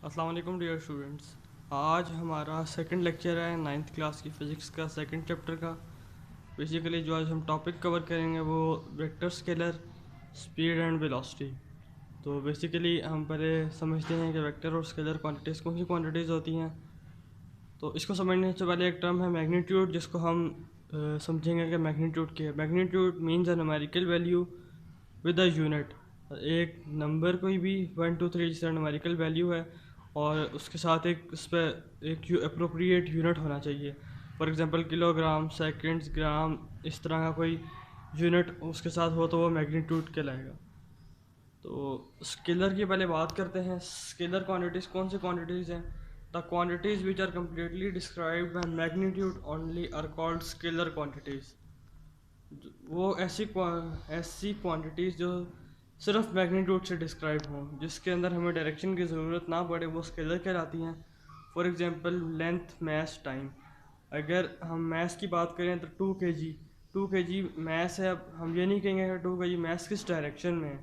अस्सलाम वालेकुम dear students. आज हमारा सेकंड लेक्चर है नाइन्थ क्लास की फ़िज़िक्स का सेकंड चैप्टर का। बेसिकली जो आज हम टॉपिक कवर करेंगे वो vector scalar, speed and velocity. तो बेसिकली हम पहले समझते हैं कि वेक्टर और स्केलर क्वांटिटीज़ कौन सी क्वांटिटीज़ होती हैं। तो इसको समझने से पहले एक टर्म है मैग्नीट्यूड, जिसको हम समझेंगे कि मैग्नीट्यूड क्या है। Magnitude means a numerical value with a unit. एक नंबर कोई भी 1 2 3 जैसा न्यूमेरिकल वैल्यू है और उसके साथ एक उस पर एक अप्रोप्रिएट यूनिट होना चाहिए। फॉर एग्जांपल किलोग्राम, सेकंड्स, ग्राम, इस तरह का कोई यूनिट उसके साथ हो तो वो मैग्नीट्यूड कहलाएगा। तो स्केलर की पहले बात करते हैं। स्केलर क्वांटिटीज़ कौन सी क्वांटिटीज़ हैं? The quantities which are completely described by magnitude only are called scalar quantities. वो ऐसी क्वांटिटीज़ जो सिर्फ मैग्नीट्यूड से डिस्क्राइब हों, जिसके अंदर हमें डायरेक्शन की ज़रूरत ना पड़े, वो स्केलर कहलाती हैं। For example length, mass, time. अगर हम मास की बात करें तो 2 kg मास है। अब हम ये नहीं कहेंगे कि 2 kg मास किस डायरेक्शन में है,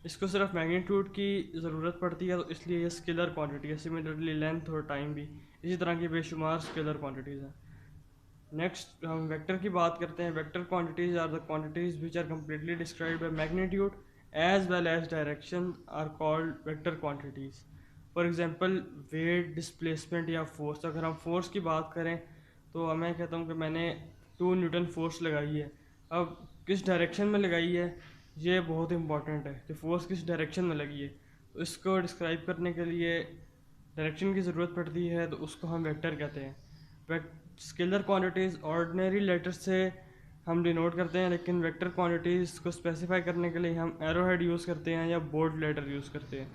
इसको सिर्फ मैग्नीट्यूड की ज़रूरत पड़ती है, तो इसलिए ये स्केलर क्वांटिटी है। सिमिलरली लेंथ और टाइम भी इसी तरह की बेशुमार स्केलर क्वांटिटीज़ हैं। नेक्स्ट हम वेक्टर की बात करते हैं। Vector quantities are the quantities which are completely described by magnitude as well as direction are called vector quantities. For example weight, displacement या फोर्स। अगर हम फोर्स की बात करें तो मैं कहता हूँ कि मैंने 2 न्यूटन फोर्स लगाई है। अब किस डायरेक्शन में लगाई है ये बहुत इंपॉर्टेंट है कि फोर्स किस डायरेक्शन में लगी है। तो इसको डिस्क्राइब करने के लिए डायरेक्शन की ज़रूरत पड़ती है, तो उसको हम वेक्टर कहते हैं। स्केलर क्वांटिटीज़ ऑर्डिनरी लेटर से हम डिनोट करते हैं, लेकिन वेक्टर क्वांटिटीज़ को स्पेसिफाई करने के लिए हम एरोहेड यूज़ करते हैं या बोल्ड लेटर यूज़ करते हैं।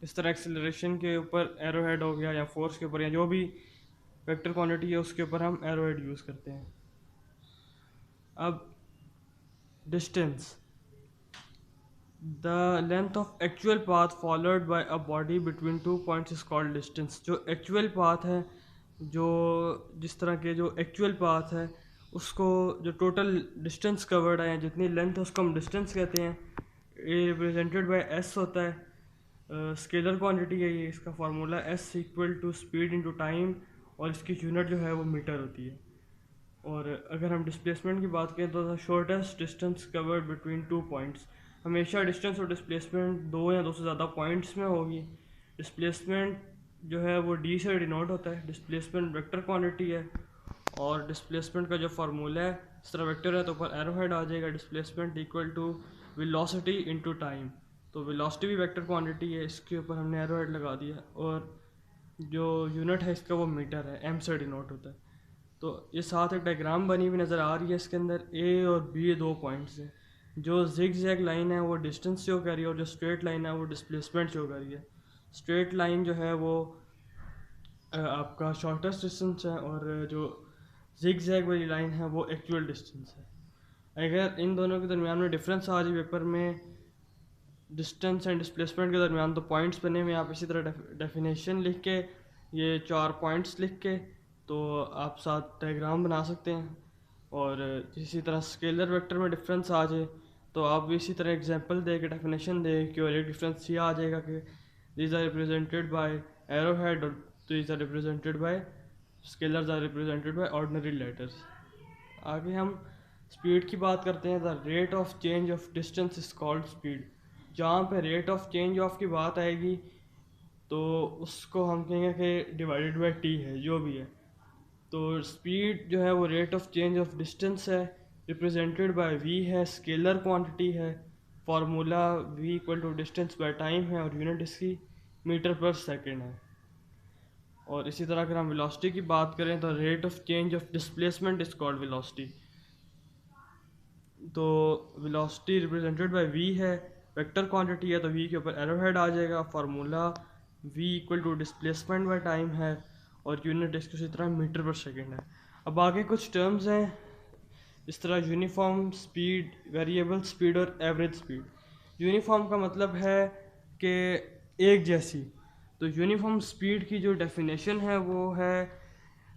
इस तरह एक्सेलरेशन के ऊपर एरोहेड हो गया, या फोर्स के ऊपर, या जो भी वेक्टर क्वांटिटी है उसके ऊपर हम एरोहेड यूज़ करते हैं। अब distance, the length of actual path followed by a body between 2 points is called distance. जो एक्चुअल पाथ है, जो जिस तरह के जो एक्चुअल पाथ है उसको, जो टोटल डिस्टेंस कवर्ड है, जितनी लेंथ है, उसको हम डिस्टेंस कहते हैं। ये रिप्रेजेंटेड बाय एस होता है। स्केलर क्वांटिटी है ये। इसका formula S equal to speed into time, और इसकी यूनिट जो है वो मीटर होती है। और अगर हम डिस्प्लेसमेंट की बात करें तो the shortest distance covered between 2 points. हमेशा डिस्टेंस और डिस्प्लेसमेंट दो या दो से ज़्यादा पॉइंट्स में होगी। डिस्प्लेसमेंट जो है वो डी से डिनोट होता है। डिस्प्लेसमेंट वेक्टर क्वांटिटी है, और डिस्प्लेसमेंट का जो फार्मूला है, इस तरह वेक्टर है तो ऊपर एरोहेड आ जाएगा। Displacement equal to velocity into time. तो वेलोसिटी भी वेक्टर क्वांटिटी है, इसके ऊपर हमने एरोहेड लगा दिया, और जो यूनिट है इसका वो मीटर है, एम से डिनोट होता है। तो ये साथ एक डायग्राम बनी हुई नज़र आ रही है। इसके अंदर ए और बी 2 पॉइंट्स हैं। जो जिग जैग लाइन है वो डिस्टेंस शो कर रही है, और जो स्ट्रेट लाइन है वो डिस्प्लेसमेंट शो कर रही है। स्ट्रेट लाइन जो है वो आपका शॉर्टेस्ट डिस्टेंस है, और जो जिग जैग वाली लाइन है वो एक्चुअल डिस्टेंस है। अगर इन दोनों के दरमियान में डिफरेंस आ जाए पेपर में, डिस्टेंस एंड डिस्प्लेसमेंट के दरमियान, तो पॉइंट्स बने हुए। आप इसी तरह डेफिनेशन लिख के, ये 4 पॉइंट्स लिख के, तो आप साथ डायग्राम बना सकते हैं। और इसी तरह स्केलर वेक्टर में डिफरेंस आ जाए तो आप भी इसी तरह एग्जांपल दे के डेफिनेशन दे के, और एक डिफरेंस ये आ जाएगा कि these are represented by arrowhead, और these are represented by scalars are represented by ordinary letters. आगे हम स्पीड की बात करते हैं। The rate of change of distance is called speed. जहाँ पे रेट ऑफ चेंज ऑफ की बात आएगी तो उसको हम कहेंगे कि डिवाइडेड बाय टी है, जो भी है। तो स्पीड जो है वो rate of change of distance है, रिप्रेजेंटेड बाय वी है, स्केलर क्वांटिटी है। Formula V equal to distance by time है, और यूनिट इसकी मीटर पर सेकेंड है। और इसी तरह अगर हम वेलोसिटी की बात करें तो rate of change of displacement is called velocity. तो वेलोसिटी रिप्रेजेंटेड बाय वी है, वेक्टर क्वांटिटी है, तो वी के ऊपर एरोहेड आ जाएगा। Formula V equal to displacement by time है, और यूनिट इसकी उसी तरह मीटर पर सेकेंड है। अब आगे कुछ टर्म्स हैं, इस तरह यूनिफॉर्म स्पीड, वेरिएबल स्पीड और एवरेज स्पीड। यूनिफॉर्म का मतलब है कि एक जैसी। तो यूनिफॉर्म स्पीड की जो डेफिनेशन है वो है,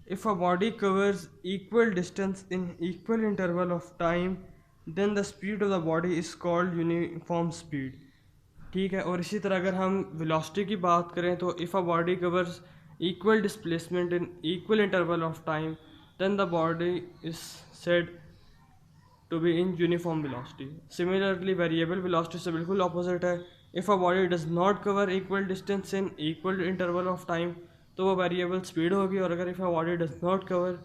if a body covers equal distance in equal interval of time then the speed of the body is called uniform speed. ठीक है। और इसी तरह अगर हम वेलोसिटी की बात करें तो if a body covers equal displacement in equal interval of time then the body is said to be in uniform velocity. Similarly variable velocity से बिल्कुल ऑपोजिट है। If a body does not cover equal distance in equal interval of time तो वो variable speed होगी, और अगर if a body does not cover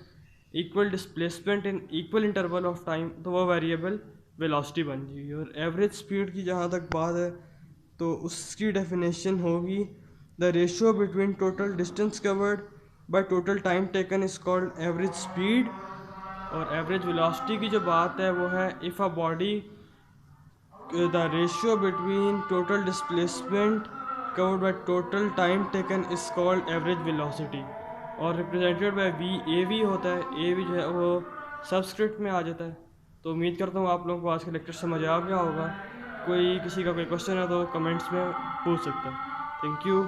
equal displacement in equal interval of time तो वो वेरिएबल वेलोसिटी बन जाएगी। और एवरेज स्पीड की जहाँ तक बात है तो उसकी डेफिनेशन होगी the ratio between total distance covered by total time taken is called average speed. और एवरेज वेलोसिटी की जो बात है वो है if a body the ratio between total displacement covered by total time taken is called average velocity, और represented by V A V होता है। ए वी जो है वो सबस्क्रिप्ट में आ जाता है। तो उम्मीद करता हूँ आप लोगों को आज का लेक्चर समझ आ गया होगा। कोई किसी का कोई क्वेश्चन है तो कमेंट्स में पूछ सकते हैं। Thank you.